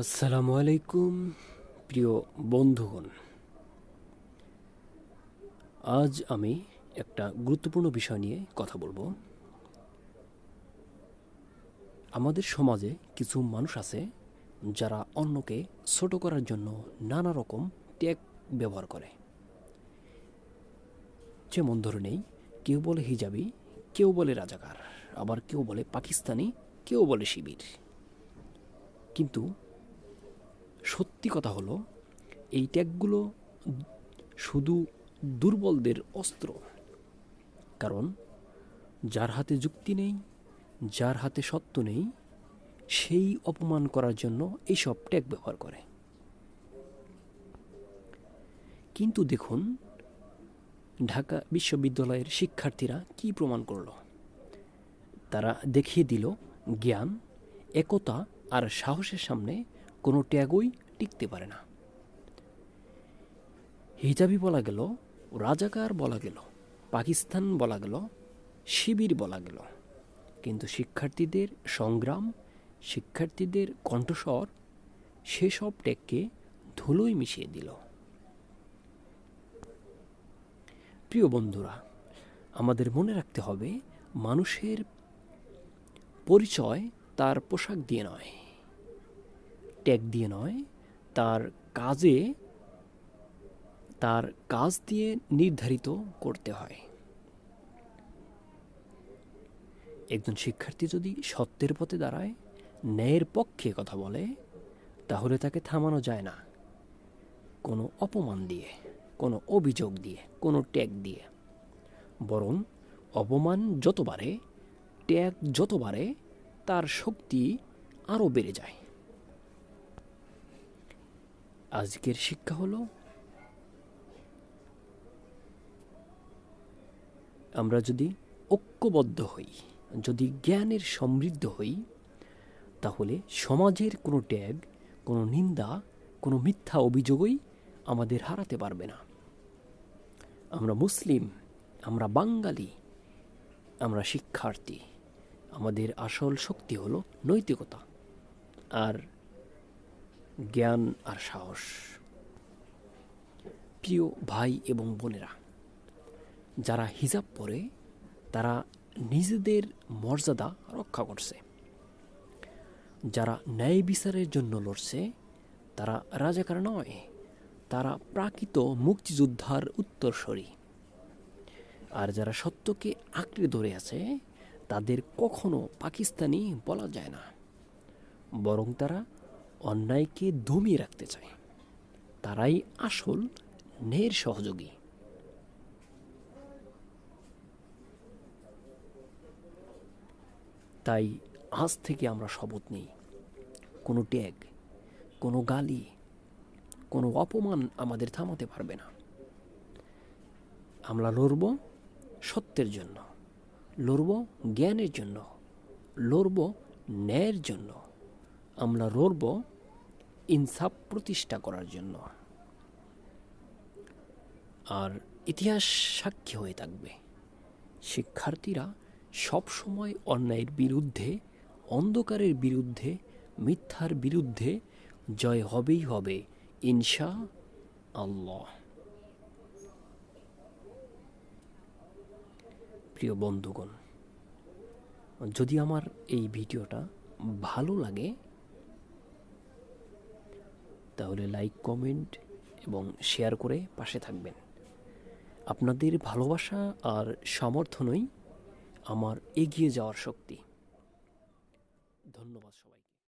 আসসালামু আলাইকুম প্রিয় বন্ধুগণ। আজ আমি একটা গুরুত্বপূর্ণ বিষয় নিয়ে কথা বলবো। আমাদের সমাজে কিছু মানুষ আছে যারা অন্যকে ছোট করার জন্য নানা রকম ট্যাগ ব্যবহার করে। যেমন ধরে নেই, কেউ বলে হিজাবি, কেউ বলে রাজাকার, আবার কেউ বলে পাকিস্তানি, কেউ বলে শিবির। কিন্তু সত্যি কথা হলো, এই ট্যাগগুলো শুধু দুর্বলদের অস্ত্র। কারণ যার হাতে যুক্তি নেই, যার হাতে সত্য নেই, সেই অপমান করার জন্য এইসব ট্যাগ ব্যবহার করে। কিন্তু দেখুন, ঢাকা বিশ্ববিদ্যালয়ের শিক্ষার্থীরা কি প্রমাণ করলো। তারা দেখিয়ে দিল, জ্ঞান, একতা আর সাহসের সামনে কোনো ট্যাগই টিকতে পারে না। হিজাবি বলা গেল, রাজাকার বলা গেল, পাকিস্তান বলা গেল, শিবির বলা গেল, কিন্তু শিক্ষার্থীদের সংগ্রাম, শিক্ষার্থীদের কণ্ঠস্বর সেসব ট্যাগকে ধুলোয় মিশিয়ে দিল। প্রিয় বন্ধুরা, আমাদের মনে রাখতে হবে, মানুষের পরিচয় তার পোশাক দিয়ে নয়, ট্যাগ দিয়ে নয়, তার কাজ দিয়ে নির্ধারিত করতে হয়। একজন শিক্ষার্থী যদি সত্যের পথে দাঁড়ায়, ন্যায়ের পক্ষে কথা বলে, তাহলে তাকে থামানো যায় না কোনো অপমান দিয়ে, কোনো অভিযোগ দিয়ে, কোনো ট্যাগ দিয়ে। বরং অপমান যত বাড়ে, ট্যাগ যত বাড়ে, তার শক্তি আরও বেড়ে যায়। আজকের শিক্ষা হলো, আমরা যদি ঐক্যবদ্ধ হই, যদি জ্ঞানের সমৃদ্ধ হই, তাহলে সমাজের কোনো ট্যাগ, কোনো নিন্দা, কোনো মিথ্যা অভিযোগই আমাদের হারাতে পারবে না। আমরা মুসলিম, আমরা বাঙালি, আমরা শিক্ষার্থী। আমাদের আসল শক্তি হলো নৈতিকতা আর জ্ঞান আর সাহস। প্রিয় ভাই এবং বোনেরা, যারা হিজাব পরে, তারা নিজেদের মর্যাদা রক্ষা করছে। যারা ন্যায় বিচারের জন্য লড়ছে, তারা রাজাকার নয়, তারা প্রাকৃত মুক্তিযোদ্ধার উত্তরসূরি। আর যারা সত্যকে আঁকড়ে ধরে আছে, তাদের কখনো পাকিস্তানি বলা যায় না, বরং তারা অন্যায়কে দমিয়ে রাখতে চায়। তারাই আসল ন্যায়ের সহযোগী। তাই আজ থেকে আমরা শপথ নিই, কোনো ট্যাগ, কোনো গালি, কোনো অপমান আমাদের থামাতে পারবে না। আমরা লড়ব সত্যের জন্য, লড়ব জ্ঞানের জন্য, লড়ব ন্যায়ের জন্য, আমরা লড়ব ইনসাফ প্রতিষ্ঠা করার জন্য। আর ইতিহাস সাক্ষী হয়ে থাকবে, শিক্ষার্থীরা সবসময় অন্যায়ের বিরুদ্ধে, অন্ধকারের বিরুদ্ধে, মিথ্যার বিরুদ্ধে জয় হবেই হবে, ইনশা আল্লাহ। প্রিয় বন্ধুগণ, যদি আমার এই ভিডিওটা ভালো লাগে, তাহলে লাইক, কমেন্ট এবং শেয়ার করে পাশে থাকবেন। আপনাদের ভালোবাসা আর সমর্থনই আমার এগিয়ে যাওয়ার শক্তি। ধন্যবাদ সবাইকে।